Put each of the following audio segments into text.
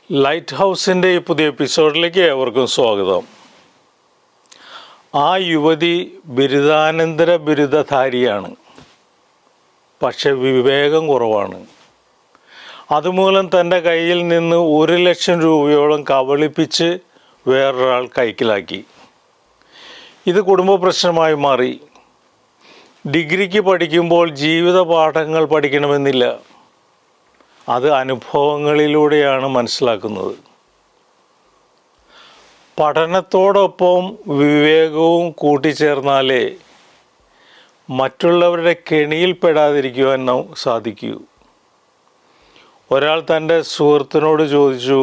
Light ഹൗസിൻ്റെ ഈ പുതിയ എപ്പിസോഡിലേക്ക് ഏവർക്കും സ്വാഗതം. ആ യുവതി ബിരുദാനന്തര ബിരുദധാരിയാണ്, പക്ഷെ വിവേകം കുറവാണ്. അതുമൂലം തൻ്റെ കയ്യിൽ നിന്ന് 1,00,000 രൂപയോളം കബളിപ്പിച്ച് വേറൊരാൾ കൈക്കലാക്കി. ഇത് കുടുംബ പ്രശ്നമായി മാറി. ഡിഗ്രിക്ക് പഠിക്കുമ്പോൾ ജീവിത പാഠങ്ങൾ പഠിക്കണമെന്നില്ല, അത് അനുഭവങ്ങളിലൂടെയാണ് മനസ്സിലാക്കുന്നത്. പഠനത്തോടൊപ്പം വിവേകവും കൂട്ടിച്ചേർന്നാലേ മറ്റുള്ളവരുടെ കെണിയിൽപ്പെടാതിരിക്കുവാൻ സാധിക്കൂ. ഒരാൾ തൻ്റെ സുഹൃത്തിനോട് ചോദിച്ചു,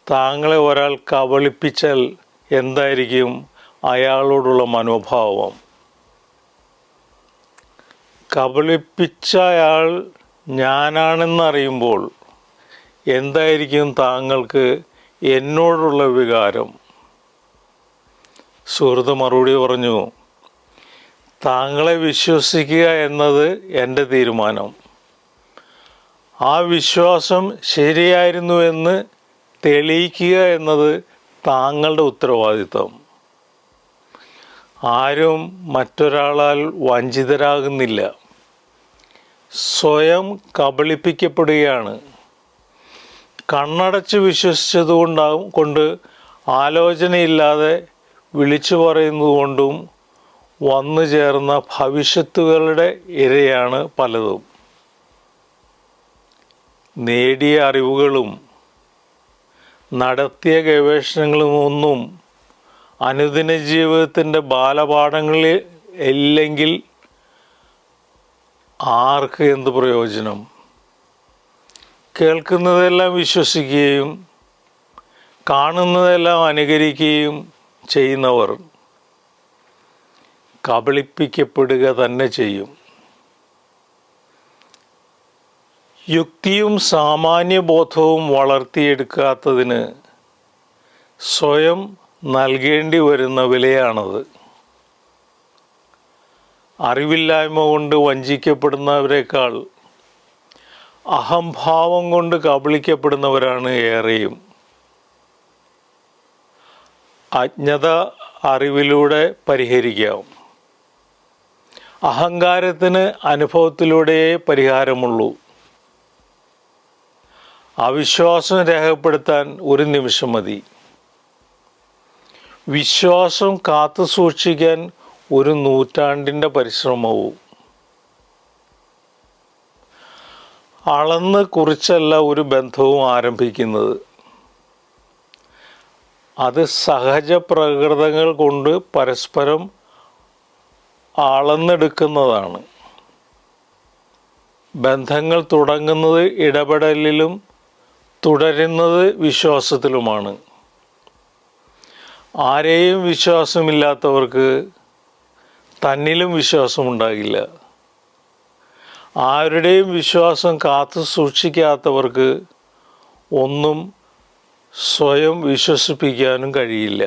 താങ്കളെ ഒരാൾ കബളിപ്പിച്ചാൽ എന്തായിരിക്കും അയാളോടുള്ള മനോഭാവം? കബളിപ്പിച്ച അയാൾ ഞാനാണെന്നറിയുമ്പോൾ എന്തായിരിക്കും താങ്കൾക്ക് എന്നോടുള്ള വികാരം? സുഹൃത്ത് മറുപടി പറഞ്ഞു, താങ്കളെ വിശ്വസിക്കുക എന്നത് എൻ്റെ തീരുമാനം. ആ വിശ്വാസം ശരിയായിരുന്നുവെന്ന് തെളിയിക്കുക എന്നത് താങ്കളുടെ ഉത്തരവാദിത്വം. ആരും മറ്റൊരാളാൽ വഞ്ചിതരാകുന്നില്ല, സ്വയം കബളിപ്പിക്കപ്പെടുകയാണ്. കണ്ണടച്ച് വിശ്വസിച്ചതുകൊണ്ട് ആലോചനയില്ലാതെ വിളിച്ചു പറയുന്നതുകൊണ്ടും വന്നു ചേർന്ന ഭവിഷ്യത്തുകളുടെ ഇരയാണ് പലതും. നേടിയ അറിവുകളും നടത്തിയ ഗവേഷണങ്ങളും ഒന്നും അനുദിന ജീവിതത്തിൻ്റെ ബാലപാഠങ്ങളിൽ ഇല്ലെങ്കിൽ ആർക്ക് എന്ത് പ്രയോജനം? കേൾക്കുന്നതെല്ലാം വിശ്വസിക്കുകയും കാണുന്നതെല്ലാം അനുകരിക്കുകയും ചെയ്യുന്നവർ കബളിപ്പിക്കപ്പെടുക തന്നെ ചെയ്യും. യുക്തിയും സാമാന്യബോധവും വളർത്തിയെടുക്കാത്തതിന് സ്വയം നൽകേണ്ടി വരുന്ന വിലയാണത്. അറിവില്ലായ്മ കൊണ്ട് വഞ്ചിക്കപ്പെടുന്നവരെക്കാൾ അഹംഭാവം കൊണ്ട് കബളിക്കപ്പെടുന്നവരാണ് ഏറെയും. അജ്ഞത അറിവിലൂടെ പരിഹരിക്കാം. അഹങ്കാരത്തിന് അനുഭവത്തിലൂടെയേ പരിഹാരമുള്ളൂ. അവിശ്വാസം രേഖപ്പെടുത്താൻ ഒരു നിമിഷം മതി. വിശ്വാസം കാത്തു സൂക്ഷിക്കാൻ ഒരു നൂറ്റാണ്ടിൻ്റെ പരിശ്രമവും. അളന്ന് കുറിച്ചല്ല ഒരു ബന്ധവും ആരംഭിക്കുന്നത്, അത് സഹജ പ്രകൃതങ്ങൾ കൊണ്ട് പരസ്പരം അളന്നെടുക്കുന്നതാണ്. ബന്ധങ്ങൾ തുടങ്ങുന്നത് ഇടപെടലിലും തുടരുന്നത് വിശ്വാസത്തിലുമാണ്. ആരെയും വിശ്വാസമില്ലാത്തവർക്ക് തന്നിലും വിശ്വാസമുണ്ടാകില്ല. ആരുടെയും വിശ്വാസം കാത്തു സൂക്ഷിക്കാത്തവർക്ക് ഒന്നും സ്വയം വിശ്വസിപ്പിക്കാനും കഴിയില്ല.